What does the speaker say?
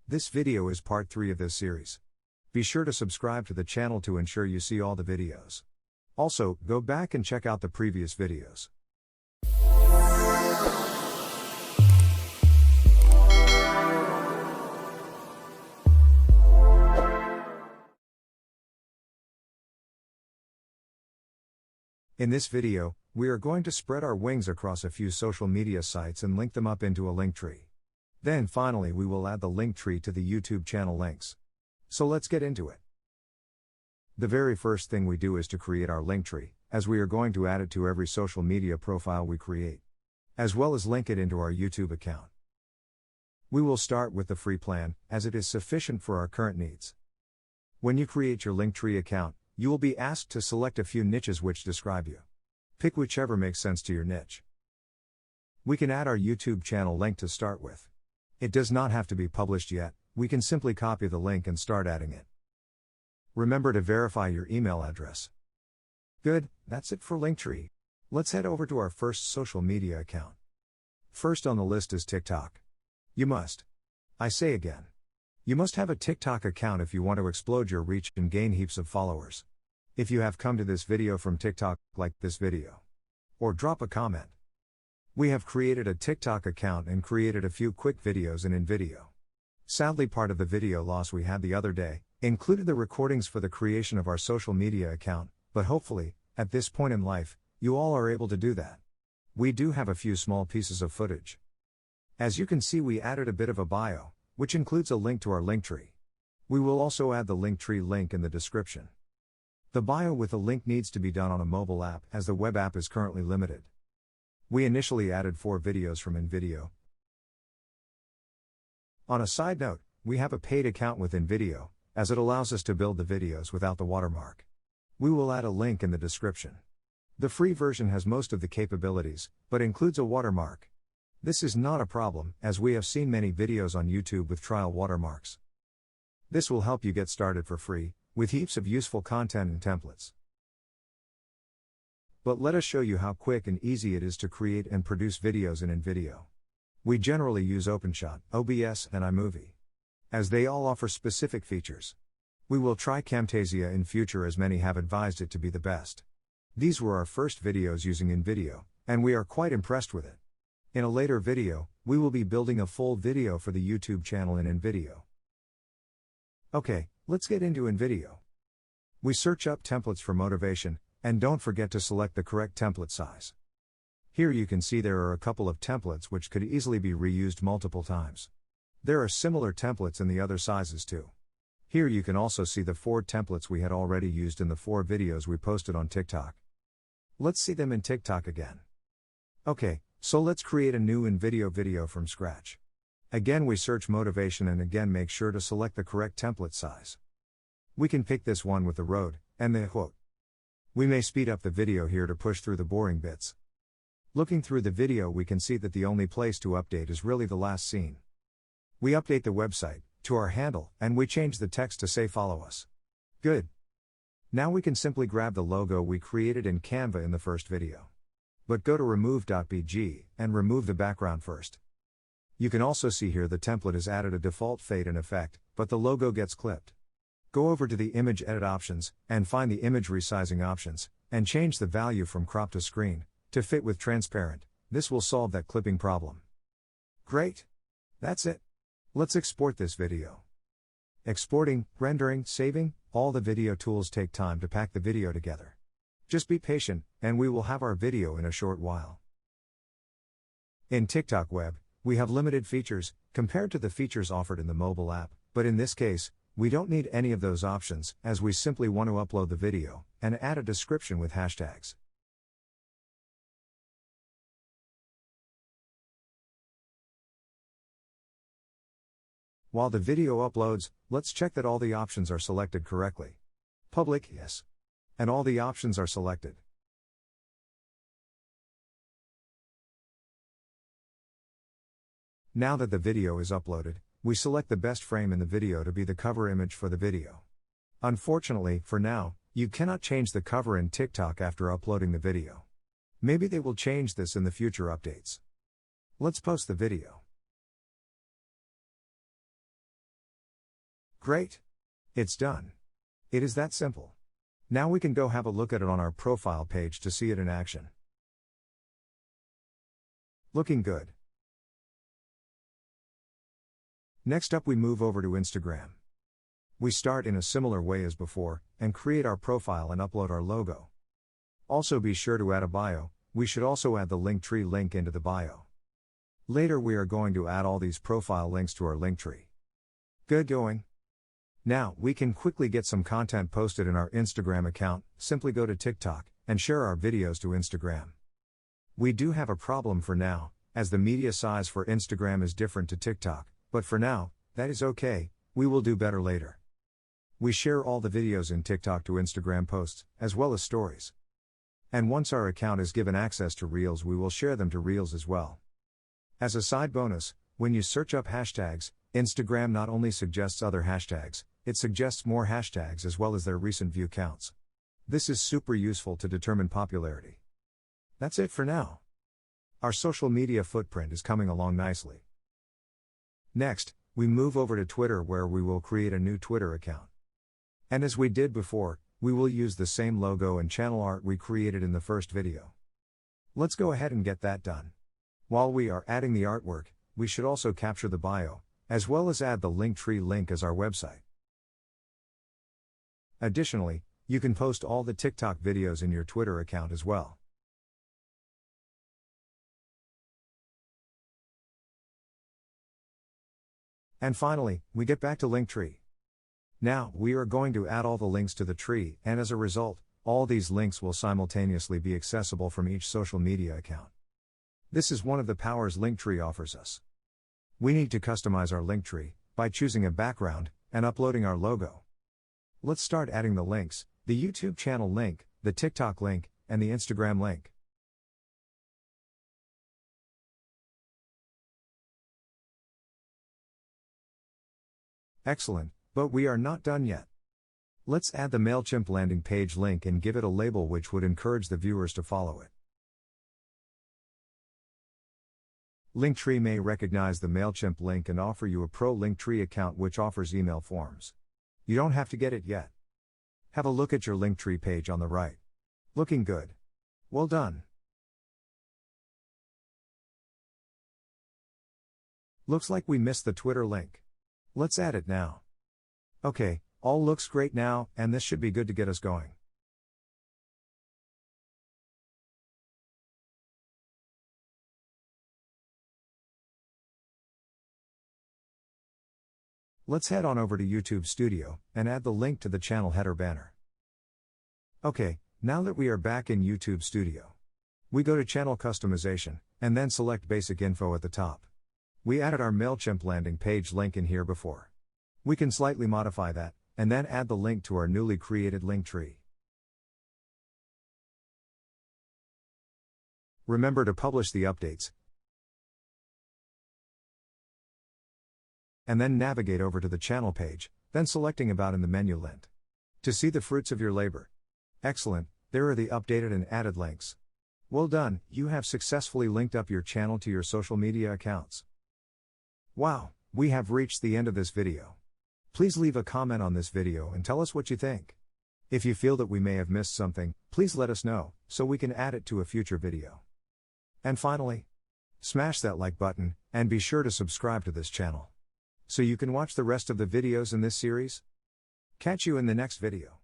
This video is part 3 of this series. Be sure to subscribe to the channel to ensure you see all the videos. Also, go back and check out the previous videos. In this video, we are going to spread our wings across a few social media sites and link them up into a link tree. Then finally we will add the link tree to the YouTube channel links. So let's get into it. The very first thing we do is to create our link tree, as we are going to add it to every social media profile we create, as well as link it into our YouTube account. We will start with the free plan, as it is sufficient for our current needs. When you create your Linktree account, you will be asked to select a few niches which describe you. Pick whichever makes sense to your niche. We can add our YouTube channel link to start with. It does not have to be published yet, we can simply copy the link and start adding it. Remember to verify your email address. Good, that's it for Linktree. Let's head over to our first social media account. First on the list is TikTok. I say again, you must have a TikTok account if you want to explode your reach and gain heaps of followers. If you have come to this video from TikTok, like this video. Or drop a comment. We have created a TikTok account and created a few quick videos in inVideo. Sadly, part of the video loss we had the other day included the recordings for the creation of our social media account, but hopefully, at this point in life, you all are able to do that. We do have a few small pieces of footage. As you can see, we added a bit of a bio, which includes a link to our Linktree. We will also add the Linktree link in the description. The bio with the link needs to be done on a mobile app, as the web app is currently limited. We initially added 4 videos from inVideo. On a side note, we have a paid account with inVideo, as it allows us to build the videos without the watermark. We will add a link in the description. The free version has most of the capabilities, but includes a watermark. This is not a problem, as we have seen many videos on YouTube with trial watermarks. This will help you get started for free, with heaps of useful content and templates. But let us show you how quick and easy it is to create and produce videos in inVideo. We generally use OpenShot, OBS, and iMovie, as they all offer specific features. We will try Camtasia in future, as many have advised it to be the best. These were our first videos using inVideo, and we are quite impressed with it. In a later video, we will be building a full video for the YouTube channel in inVideo. Okay, let's get into inVideo. We search up templates for motivation, and don't forget to select the correct template size. Here you can see there are a couple of templates which could easily be reused multiple times. There are similar templates in the other sizes too. Here you can also see the 4 templates we had already used in the 4 videos we posted on TikTok. Let's see them in TikTok again. Okay, so let's create a new inVideo video from scratch. Again, we search motivation and again make sure to select the correct template size. We can pick this one with the road and the quote. We may speed up the video here to push through the boring bits. Looking through the video, we can see that the only place to update is really the last scene. We update the website to our handle and we change the text to say follow us. Good. Now we can simply grab the logo we created in Canva in the first video. But go to remove.bg and remove the background first. You can also see here the template has added a default fade and effect, but the logo gets clipped. Go over to the image edit options and find the image resizing options and change the value from crop to screen to fit with transparent. This will solve that clipping problem. Great. That's it. Let's export this video. Exporting, rendering, saving, all the video tools take time to pack the video together. Just be patient, and we will have our video in a short while. In TikTok Web, we have limited features, compared to the features offered in the mobile app, but in this case, we don't need any of those options, as we simply want to upload the video, and add a description with hashtags. While the video uploads, let's check that all the options are selected correctly. Public, yes. And all the options are selected. Now that the video is uploaded, we select the best frame in the video to be the cover image for the video. Unfortunately, for now, you cannot change the cover in TikTok after uploading the video. Maybe they will change this in the future updates. Let's post the video. Great! It's done. It is that simple. Now we can go have a look at it on our profile page to see it in action. Looking good. Next up we move over to Instagram. We start in a similar way as before, and create our profile and upload our logo. Also be sure to add a bio. We should also add the Linktree link into the bio. Later we are going to add all these profile links to our Linktree. Good going. Now, we can quickly get some content posted in our Instagram account. Simply go to TikTok, and share our videos to Instagram. We do have a problem for now, as the media size for Instagram is different to TikTok, but for now, that is okay, we will do better later. We share all the videos in TikTok to Instagram posts, as well as stories. And once our account is given access to Reels, we will share them to Reels as well. As a side bonus, when you search up hashtags, Instagram not only suggests other hashtags, it suggests more hashtags as well as their recent view counts. This is super useful to determine popularity. That's it for now. Our social media footprint is coming along nicely. Next, we move over to Twitter, where we will create a new Twitter account. And as we did before, we will use the same logo and channel art we created in the first video. Let's go ahead and get that done. While we are adding the artwork, we should also capture the bio, as well as add the Linktree link as our website. Additionally, you can post all the TikTok videos in your Twitter account as well. And finally, we get back to Linktree. Now, we are going to add all the links to the tree, and as a result, all these links will simultaneously be accessible from each social media account. This is one of the powers Linktree offers us. We need to customize our Linktree by choosing a background and uploading our logo. Let's start adding the links: the YouTube channel link, the TikTok link, and the Instagram link. Excellent, but we are not done yet. Let's add the Mailchimp landing page link and give it a label which would encourage the viewers to follow it. Linktree may recognize the Mailchimp link and offer you a pro Linktree account which offers email forms. You don't have to get it yet. Have a look at your Linktree page on the right. Looking good. Well done. Looks like we missed the Twitter link. Let's add it now. Okay, all looks great now, and this should be good to get us going. Let's head on over to YouTube Studio, and add the link to the channel header banner. Okay, now that we are back in YouTube Studio, we go to Channel Customization, and then select Basic Info at the top. We added our Mailchimp landing page link in here before. We can slightly modify that, and then add the link to our newly created Linktree. Remember to publish the updates, and then navigate over to the channel page, then selecting About in the menu lint. To see the fruits of your labor. Excellent, there are the updated and added links. Well done, you have successfully linked up your channel to your social media accounts. Wow, we have reached the end of this video. Please leave a comment on this video and tell us what you think. If you feel that we may have missed something, please let us know, so we can add it to a future video. And finally, smash that like button, and be sure to subscribe to this channel, so you can watch the rest of the videos in this series. Catch you in the next video.